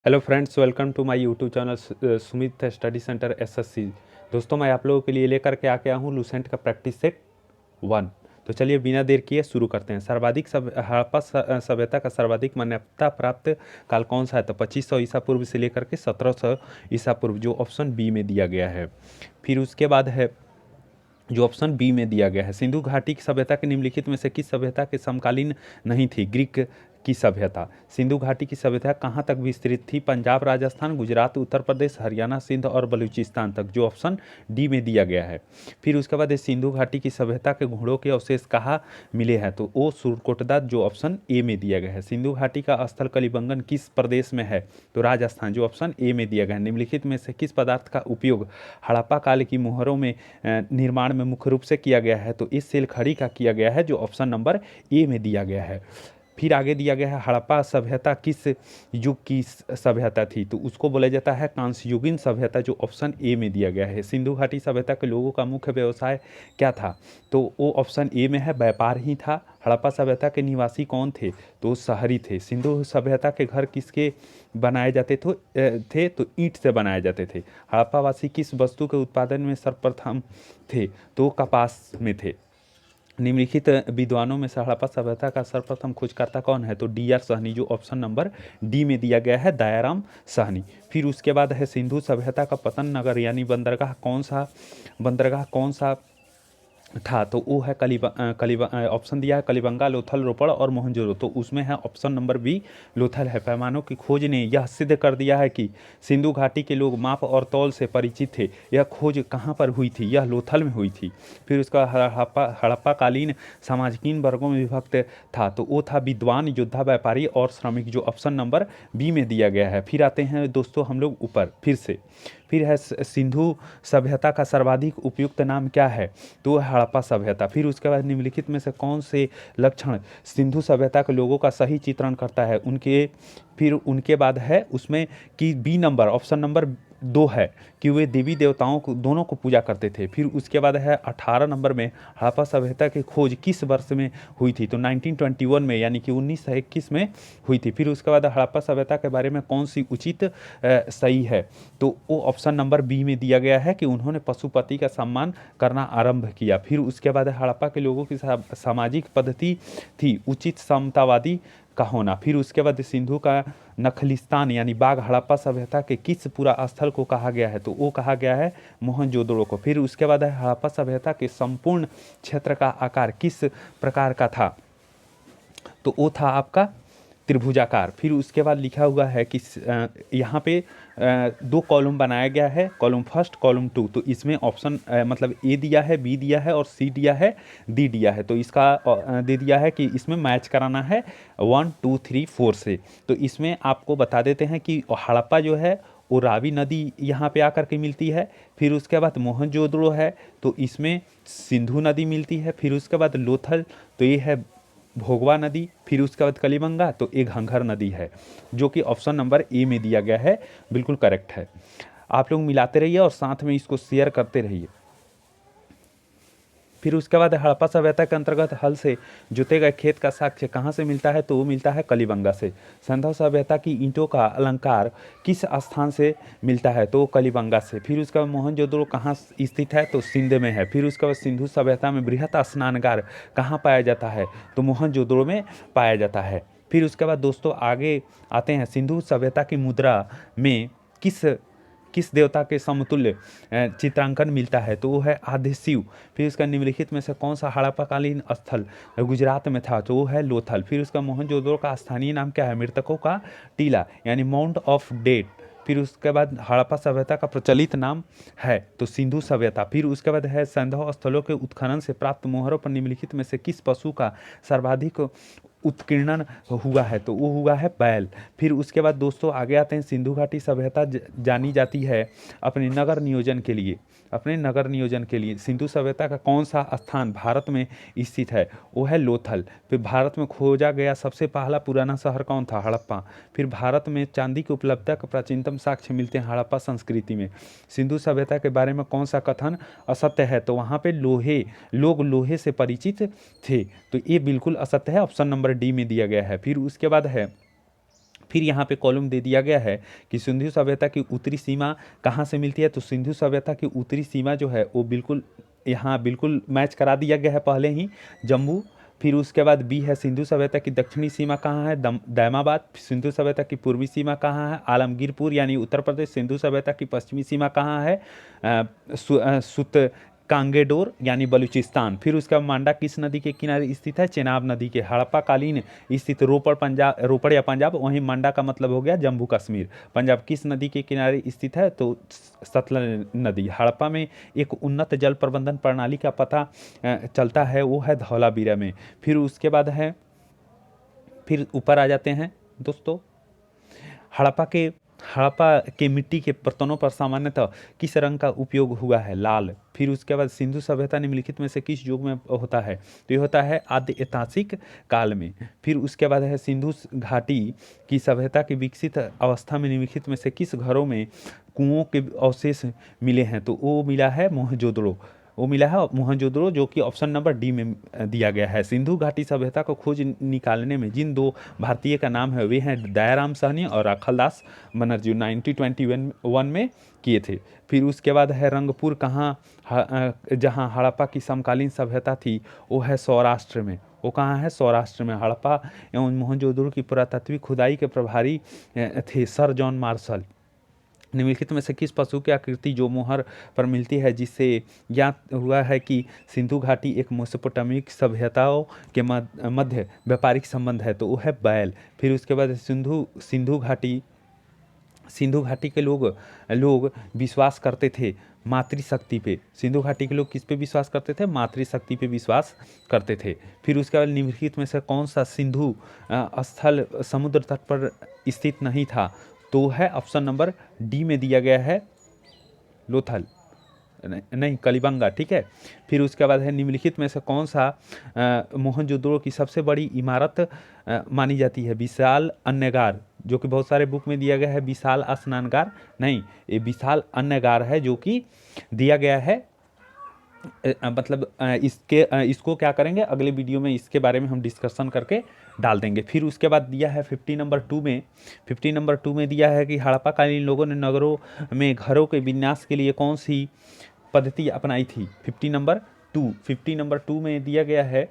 Hello friends, welcome to my YouTube channel Sumit study centre SSC. दोस्तों, मैं आप लोगों के लिए लेकर के आके आया हूँ लूसेंट का प्रैक्टिस सेट 1। तो चलिए बिना देर किए शुरू करते हैं। हड़प्पा सभ्यता का सर्वाधिक मान्यता प्राप्त काल कौन सा है? तो 2500 ईसा पूर्व से लेकर के 1700 ईसा पूर्व, जो ऑप्शन बी में दिया गया है। फिर उसके बाद है जो ऑप्शन बी में दिया गया है, सिंधु घाटी की सभ्यता के निम्नलिखित में से किस सभ्यता के समकालीन नहीं थी? ग्रीक की सभ्यता। सिंधु घाटी की सभ्यता कहाँ तक विस्तृत थी? पंजाब, राजस्थान, गुजरात, उत्तर प्रदेश, हरियाणा, सिंध और बलूचिस्तान तक, जो ऑप्शन डी में दिया गया है। फिर उसके बाद सिंधु घाटी की सभ्यता के घोड़ों के अवशेष कहाँ मिले हैं? तो वो सुरकोटदा, जो ऑप्शन ए में दिया गया है। सिंधु घाटी का स्थल कलिबंगन किस प्रदेश में है? तो राजस्थान, जो ऑप्शन ए में दिया गया है। निम्नलिखित में से किस पदार्थ का उपयोग हड़प्पा काल की मोहरों में निर्माण में मुख्य रूप से किया गया है? तो इस सेल खड़ी का किया गया है, जो ऑप्शन नंबर ए में दिया गया है। फिर आगे दिया गया है हड़प्पा सभ्यता किस युग की सभ्यता थी? तो उसको बोला जाता है कांस्ययुगीन सभ्यता, जो ऑप्शन ए में दिया गया है। सिंधु घाटी सभ्यता के लोगों का मुख्य व्यवसाय क्या था? तो वो ऑप्शन ए में है, व्यापार ही था। हड़प्पा सभ्यता के निवासी कौन थे? तो शहरी थे। सिंधु सभ्यता के घर किसके बनाए जाते थे? तो ईंट से बनाए जाते थे। हड़प्पा वासी किस वस्तु के उत्पादन में सर्वप्रथम थे? तो कपास में थे। निम्नलिखित विद्वानों में से हड़प्पा सभ्यता का सर्वप्रथम खोजकर्ता कौन है? तो डी आर सहनी, जो ऑप्शन नंबर डी में दिया गया है, दयाराम सहनी। फिर उसके बाद है सिंधु सभ्यता का पतन नगर यानी बंदरगाह कौन सा था? तो वो है ऑप्शन दिया है कलिबंगा, लोथल, रोपड़ और मोहनजोदड़ो। तो उसमें है ऑप्शन नंबर बी, लोथल है। पैमानों की खोज ने यह सिद्ध कर दिया है कि सिंधु घाटी के लोग माप और तौल से परिचित थे। यह खोज कहाँ पर हुई थी? यह लोथल में हुई थी। फिर उसका हड़प्पा कालीन समाज किन वर्गों में विभक्त था? तो वो था विद्वान, योद्धा, व्यापारी और श्रमिक, जो ऑप्शन नंबर बी में दिया गया है। फिर आते हैं दोस्तों हम लोग ऊपर फिर से। फिर है सिंधु सभ्यता का सर्वाधिक उपयुक्त नाम क्या है? तो हड़प्पा सभ्यता। फिर उसके बाद निम्नलिखित में से कौन से लक्षण सिंधु सभ्यता के लोगों का सही चित्रण करता है? फिर उनके बाद है उसमें कि बी नंबर, ऑप्शन नंबर 2 है कि वे देवी देवताओं को दोनों को पूजा करते थे। फिर उसके बाद है 18 नंबर में हड़प्पा सभ्यता की खोज किस वर्ष में हुई थी? तो 1921 में, यानी कि 1921 में हुई थी। फिर उसके बाद हड़प्पा सभ्यता के बारे में कौन सी उचित सही है? तो वो ऑप्शन नंबर बी में दिया गया है कि उन्होंने पशुपति का सम्मान करना आरंभ किया। फिर उसके बाद हड़प्पा के लोगों की सामाजिक पद्धति थी उचित समतावादी का होना। फिर उसके बाद सिंधु का नखलिस्तान यानी बाग हड़प्पा सभ्यता के किस पूरा स्थल को कहा गया है? तो वो कहा गया है मोहनजोदड़ो को। फिर उसके बाद है हड़प्पा सभ्यता के संपूर्ण क्षेत्र का आकार किस प्रकार का था? तो वो था आपका त्रिभुजाकार। फिर उसके बाद लिखा हुआ है कि यहाँ पे 2 कॉलम बनाया गया है, कॉलम फर्स्ट, कॉलम 2। तो इसमें ऑप्शन मतलब ए दिया है, बी दिया है और सी दिया है, डी दिया है। तो इसका दे दिया है कि इसमें मैच कराना है 1 2 3 4 से। तो इसमें आपको बता देते हैं कि हड़प्पा जो है वो रावी नदी यहाँ पे आकर के मिलती है। फिर उसके बाद मोहनजोदड़ो है तो इसमें सिंधु नदी मिलती है। फिर उसके बाद लोथल, तो ये है भोगवा नदी। फिर उसके बाद कलिबंगा, तो एक घंघर नदी है, जो कि ऑप्शन नंबर ए में दिया गया है। बिल्कुल करेक्ट है। आप लोग मिलाते रहिए और साथ में इसको शेयर करते रहिए। फिर उसके बाद हड़प्पा सभ्यता के अंतर्गत हल से जोते गए खेत का साक्ष्य कहाँ से मिलता है? तो वो मिलता है कलिबंगा से। सिंधु सभ्यता की ईंटों का अलंकार किस स्थान से मिलता है? तो वो कलिबंगा से। फिर उसके बाद मोहनजोदड़ो कहाँ स्थित है? तो सिंध में है। फिर उसके बाद सिंधु सभ्यता में बृहत स्नानगार कहाँ पाया जाता है? तो मोहनजोदड़ो में पाया जाता है। फिर उसके बाद दोस्तों आगे आते हैं, सिंधु सभ्यता की मुद्रा में किस किस देवता के समतुल्य चित्रांकन मिलता है? तो वो है आदि शिव। फिर उसका निम्नलिखित में से कौन सा हड़प्पाकालीन स्थल गुजरात में था? तो वो है लोथल। फिर उसका मोहनजोदड़ो का स्थानीय नाम क्या है? मृतकों का टीला यानी माउंट ऑफ डेड। फिर उसके बाद हड़प्पा सभ्यता का प्रचलित नाम है तो सिंधु सभ्यता। फिर उसके बाद है संदेह स्थलों के उत्खनन से प्राप्त मोहरों पर निम्नलिखित में से किस पशु का सर्वाधिक उत्कीर्णन हुआ है? तो वो हुआ है बैल। फिर उसके बाद दोस्तों आगे आते हैं, सिंधु घाटी सभ्यता जानी जाती है अपने नगर नियोजन के लिए। सिंधु सभ्यता का कौन सा स्थान भारत में स्थित है? वो है लोथल। फिर भारत में खोजा गया सबसे पहला पुराना शहर कौन था? हड़प्पा। फिर भारत में चांदी की उपलब्धता का प्राचीनतम साक्ष्य मिलते हैं हड़प्पा संस्कृति में। सिंधु सभ्यता के बारे में कौन सा कथन असत्य है? तो वहाँ पे लोग लोहे से परिचित थे। तो ये बिल्कुल असत्य है, ऑप्शन नंबर डी में दिया गया है। फिर उसके बाद है फिर यहाँ पे कॉलम दे दिया गया है कि सिंधु सभ्यता की उत्तरी सीमा कहाँ से मिलती है। तो सिंधु सभ्यता की उत्तरी सीमा जो है वो बिल्कुल यहाँ बिल्कुल मैच करा दिया गया है पहले ही, जम्मू। फिर उसके बाद बी है सिंधु सभ्यता की दक्षिणी सीमा कहाँ है, दैमाबाद। सिंधु सभ्यता की पूर्वी सीमा कहाँ है, आलमगीरपुर यानी उत्तर प्रदेश। सिंधु सभ्यता की पश्चिमी सीमा कहाँ है, सुत कांगेडोर यानी बलूचिस्तान। फिर उसका मांडा किस नदी के किनारे स्थित है, चेनाब नदी के। हड़प्पा कालीन स्थित रोपड़ या पंजाब, वहीं मांडा का मतलब हो गया जम्मू कश्मीर। पंजाब किस नदी के किनारे स्थित है, तो सतलज नदी। हड़प्पा में एक उन्नत जल प्रबंधन प्रणाली का पता चलता है, वो है धौलावीरा में। फिर उसके बाद है, फिर ऊपर आ जाते हैं दोस्तों, हड़प्पा के मिट्टी के बर्तनों पर सामान्यतः किस रंग का उपयोग हुआ है, लाल। फिर उसके बाद सिंधु सभ्यता निम्नलिखित में से किस युग में होता है, तो ये होता है आद्य ऐतिहासिक काल में। फिर उसके बाद है सिंधु घाटी की सभ्यता की विकसित अवस्था में निम्नलिखित में से किस घरों में कुओं के अवशेष मिले हैं, तो वो मिला है मोहनजोदड़ो। वो मिला है मोहनजोदड़ो, जो कि ऑप्शन नंबर डी में दिया गया है। सिंधु घाटी सभ्यता को खोज निकालने में जिन दो भारतीय का नाम है वे हैं दयाराम साहनी और राखलदास बनर्जी, 1921 में किए थे। फिर उसके बाद है रंगपुर कहाँ, जहाँ हड़प्पा की समकालीन सभ्यता थी वो है सौराष्ट्र में। वो कहाँ है, सौराष्ट्र में। हड़प्पा एवं मोहनजोदड़ो की पुरातात्विक खुदाई के प्रभारी थे सर जॉन मार्शल। निम्नलिखित में से किस पशु की आकृति जो मोहर पर मिलती है जिससे ज्ञात हुआ है कि सिंधु घाटी एक मेसोपोटामिक सभ्यताओं के मध्य व्यापारिक संबंध है, तो वो है बैल। फिर उसके बाद सिंधु घाटी के लोग विश्वास करते थे मातृशक्ति पे। सिंधु घाटी के लोग किस पे विश्वास करते थे, मातृशक्ति पे विश्वास करते थे। फिर उसके बाद निम्नलिखित में से कौन सा सिंधु स्थल समुद्र तट पर स्थित नहीं था, तो है ऑप्शन नंबर डी में दिया गया है लोथल, नहीं कलिबंगा, ठीक है। फिर उसके बाद है निम्नलिखित में से कौन सा मोहनजोदड़ो की सबसे बड़ी इमारत मानी जाती है, विशाल अन्नगार, जो कि बहुत सारे बुक में दिया गया है विशाल स्नानगार, नहीं ये विशाल अन्नगार है जो कि दिया गया है। मतलब इसको क्या करेंगे अगले वीडियो में, इसके बारे में हम डिस्कशन करके डाल देंगे। फिर उसके बाद दिया है 50 नंबर 2 में दिया है कि हड़प्पा कालीन लोगों ने नगरों में घरों के विन्यास के लिए कौन सी पद्धति अपनाई थी। 50 नंबर 2 में दिया गया है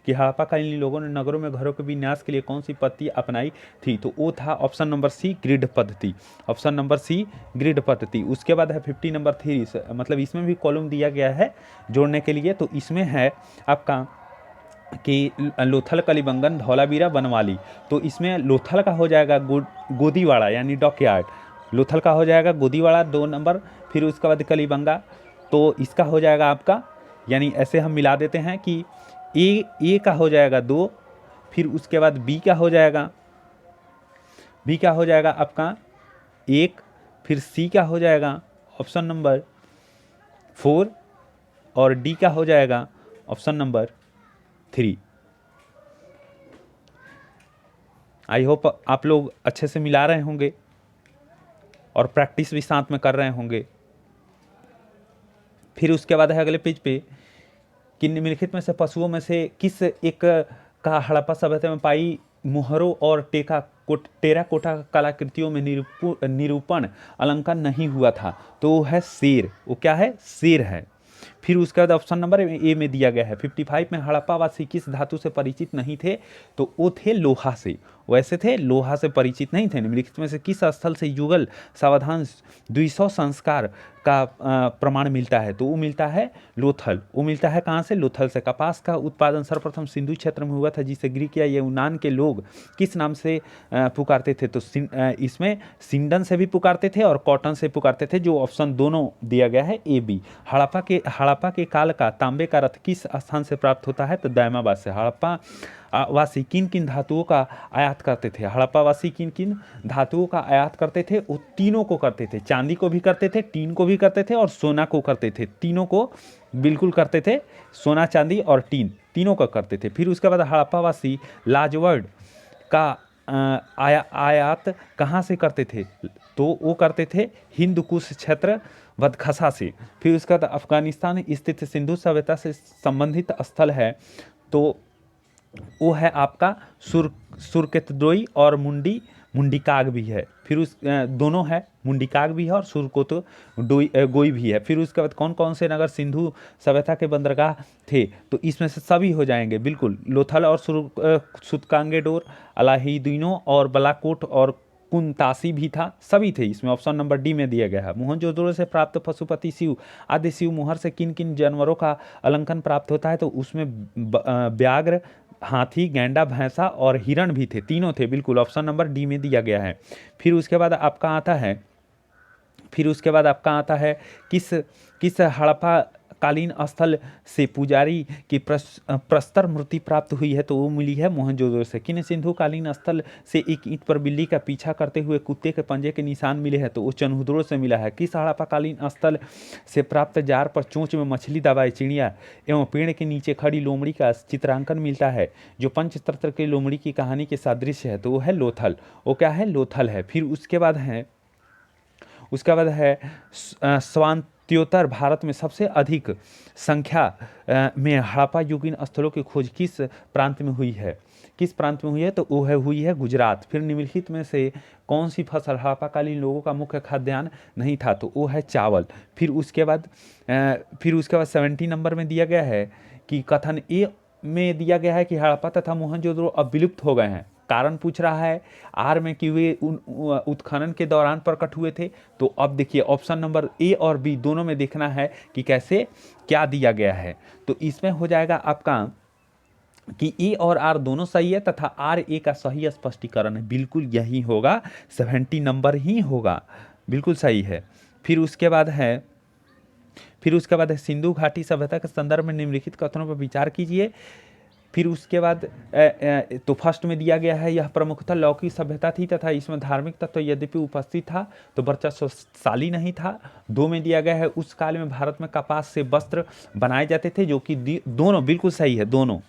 कि हड़प्पा कालीन लोगों ने नगरों में घरों के विन्यास के लिए कौन सी पद्धति अपनाई थी, तो वो था ऑप्शन नंबर सी ग्रिड पद्धति, ऑप्शन नंबर सी ग्रिड पद्धति। उसके बाद है 50 नंबर 3, मतलब इसमें भी कॉलम दिया गया है जोड़ने के लिए, तो इसमें है आपका कि लोथल, कलिबंगन, धौलावीरा, बनवाली। तो इसमें लोथल का हो जाएगा गोदीवाड़ा यानी डॉकयार्ड, लोथल का हो जाएगा गोदीवाड़ा 2 नंबर। फिर उसके बाद कलिबंगा, तो इसका हो जाएगा आपका, यानी ऐसे हम मिला देते हैं कि ए का हो जाएगा 2, फिर उसके बाद बी का हो जाएगा आपका 1, फिर सी का हो जाएगा ऑप्शन नंबर 4 और डी का हो जाएगा ऑप्शन नंबर 3। आई होप आप लोग अच्छे से मिला रहे होंगे और प्रैक्टिस भी साथ में कर रहे होंगे। फिर उसके बाद है अगले पेज पे कि निम्नलिखित में से पशुओं में से किस एक का हड़प्पा सभ्यता में पाई मोहरों और टेराकोटा कलाकृतियों में निरूपण अलंकार नहीं हुआ था, तो वो है शेर। वो क्या है, शेर है। फिर उसके बाद ऑप्शन नंबर ए में दिया गया है 55 में हड़प्पा वासी किस धातु से परिचित नहीं थे, तो वो थे लोहा से, वैसे थे लोहा से परिचित नहीं थे। निम्नलिखित में से किस स्थल से युगल सावधान 200 संस्कार का प्रमाण मिलता है, तो वो मिलता है लोथल। वो मिलता है कहाँ से, लोथल से। कपास का उत्पादन सर्वप्रथम सिंधु क्षेत्र में हुआ था जिसे ग्रीक या यूनान के लोग किस नाम से पुकारते थे, तो इसमें सिंडन से भी पुकारते थे और कॉटन से पुकारते थे, जो ऑप्शन दोनों दिया गया है ए बी। हड़प्पा के काल का तांबे का रथ किस स्थान से प्राप्त होता है, तो दैमाबाद से। हड़प्पा वासी किन किन धातुओं का आयात करते थे, हड़प्पा वासी किन किन धातुओं का आयात करते थे, वो तीनों को करते थे, चांदी को भी करते थे, टीन को भी करते थे और सोना को करते थे, तीनों को बिल्कुल करते थे, सोना चांदी और टीन तीनों का करते थे। फिर उसके बाद हड़प्पा वासी लाजवर्ड का आयात कहाँ से करते थे, तो वो करते थे हिंद कुश क्षेत्र बदखसा से। फिर उसके बाद अफगानिस्तान स्थित सिंधु सभ्यता से संबंधित स्थल है, तो वो है आपका सुरकेतद्रोई और मुंडी मुंडिकाग भी है, फिर उस दोनों है, मुंडिकाग भी है और सुरकोत गोई भी है। फिर उसके बाद कौन कौन से नगर सिंधु सभ्यता के बंदरगाह थे, तो इसमें से सभी हो जाएंगे बिल्कुल, लोथल और सुतकांगेडोर, अलाहीदीनो और बलाकोट और कुंतासी भी था, सभी थे इसमें। ऑप्शन नंबर डी में दिया गया है। मोहनजोदड़ो से प्राप्त पशुपति शिव आदि शिव मोहर से किन किन जानवरों का अलंकन प्राप्त होता है, तो उसमें व्याघ्र, हाथी, गैंडा, भैंसा और हिरण भी थे, तीनों थे बिल्कुल, ऑप्शन नंबर डी में दिया गया है। फिर उसके बाद आपका आता है किस किस हड़प्पा कालीन स्थल से पुजारी की प्रस्तर मूर्ति प्राप्त हुई है, तो वो मिली है मोहनजोदड़ो से। किन सिंधु कालीन स्थल से एक ईंट पर बिल्ली का पीछा करते हुए कुत्ते के पंजे के निशान मिले हैं, तो वो चनहुदड़ो से मिला है। किस हड़प्पा कालीन स्थल से प्राप्त जार पर चोंच में मछली दबाए चिड़िया एवं पेड़ के नीचे खड़ी लोमड़ी का चित्रांकन मिलता है, जो पंचतंत्र के लोमड़ी की कहानी के सादृश्य है, तो वो है लोथल। वो क्या है? लोथल है। फिर उसके बाद है स्वांत्योत्तर भारत में सबसे अधिक संख्या में हड़प्पा युगीन स्थलों की खोज किस प्रांत में हुई है? किस प्रांत में हुई है? तो वो हुई है गुजरात। फिर निम्नलिखित में से कौन सी फसल हड़प्पाकालीन लोगों का मुख्य खाद्यान्न नहीं था, तो वो है चावल। फिर उसके बाद 70 नंबर में दिया गया है कि कथन ए में दिया गया है कि हड़प्पा तथा मोहनजोदड़ो अब विलुप्त हो गए हैं। कारण पूछ रहा है आर में कि वे उत्खनन के दौरान प्रकट हुए थे, तो अब देखिए ऑप्शन नंबर ए और बी दोनों में देखना है कि कैसे क्या दिया गया है। तो इसमें हो जाएगा आपका कि ए और आर दोनों सही है तथा आर ए का सही स्पष्टीकरण है, बिल्कुल यही होगा, 70 नंबर ही होगा, बिल्कुल सही है। फिर उसके बाद है सिंधु घाटी सभ्यता के संदर्भ में निम्नलिखित कथनों पर विचार कीजिए। फिर उसके बाद तो फर्स्ट में दिया गया है यह प्रमुखतः लौकिक सभ्यता थी तथा इसमें धार्मिक तत्व यद्यपि उपस्थित था तो वर्चस्वशाली नहीं था। 2 में दिया गया है उस काल में भारत में कपास से वस्त्र बनाए जाते थे, जो कि दोनों बिल्कुल सही है, दोनों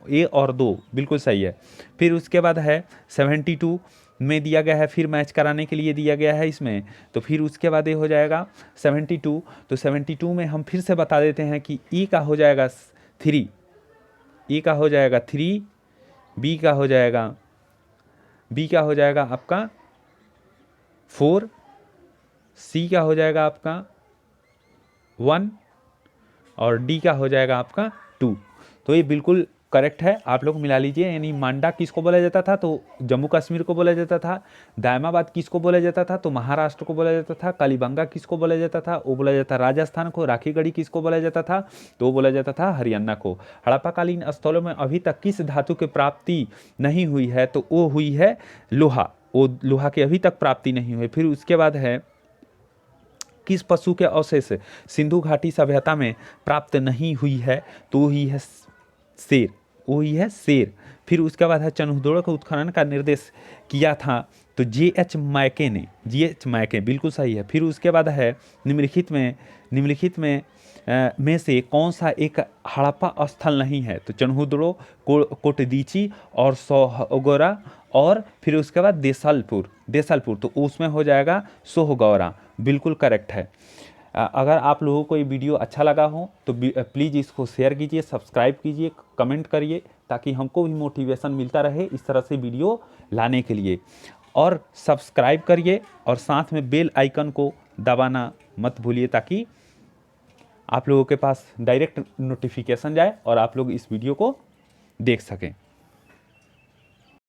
ए और 2 बिल्कुल सही है। फिर उसके बाद है 72 में दिया गया है, फिर मैच कराने के लिए दिया गया है इसमें, तो फिर उसके बाद ये हो जाएगा 72। तो 72 में हम फिर से बता देते हैं कि ई का हो जाएगा 3, ए का हो जाएगा 3, बी का हो जाएगा आपका 4, सी का हो जाएगा आपका 1 और डी का हो जाएगा आपका 2। तो ये बिल्कुल करेक्ट है, आप लोग मिला लीजिए। यानी मांडा किसको बोला जाता था, तो जम्मू कश्मीर को बोला जाता था। दायमाबाद किसको बोला जाता था, तो महाराष्ट्र को बोला जाता था। कालीबंगा किसको बोला जाता था, वो बोला जाता राजस्थान को। राखीगढ़ी किसको बोला जाता था, तो वो बोला जाता था हरियाणा को। हड़प्पाकालीन स्थलों में अभी तक किस धातु की प्राप्ति नहीं हुई है, तो वो हुई है लोहा। वो लोहा की अभी तक प्राप्ति नहीं हुई। फिर उसके बाद है किस पशु के अवशेष सिंधु घाटी सभ्यता में प्राप्त नहीं हुई है, तो वही है शेर। फिर उसके बाद है चनहुदड़ो के उत्खनन का निर्देश किया था, तो J.H. मैके ने, J.H. मैके बिल्कुल सही है। फिर उसके बाद है निम्नलिखित में से कौन सा एक हड़प्पा स्थल नहीं है, तो चनहुदड़ो, कोटदीची और सोहगौरा, और फिर उसके बाद देसलपुर, तो उसमें हो जाएगा सोहगौरा, बिल्कुल करेक्ट है। अगर आप लोगों को ये वीडियो अच्छा लगा हो तो प्लीज़ इसको शेयर कीजिए, सब्सक्राइब कीजिए, कमेंट करिए, ताकि हमको भी मोटिवेशन मिलता रहे इस तरह से वीडियो लाने के लिए। और सब्सक्राइब करिए और साथ में बेल आइकन को दबाना मत भूलिए, ताकि आप लोगों के पास डायरेक्ट नोटिफिकेशन जाए और आप लोग इस वीडियो को देख सकें।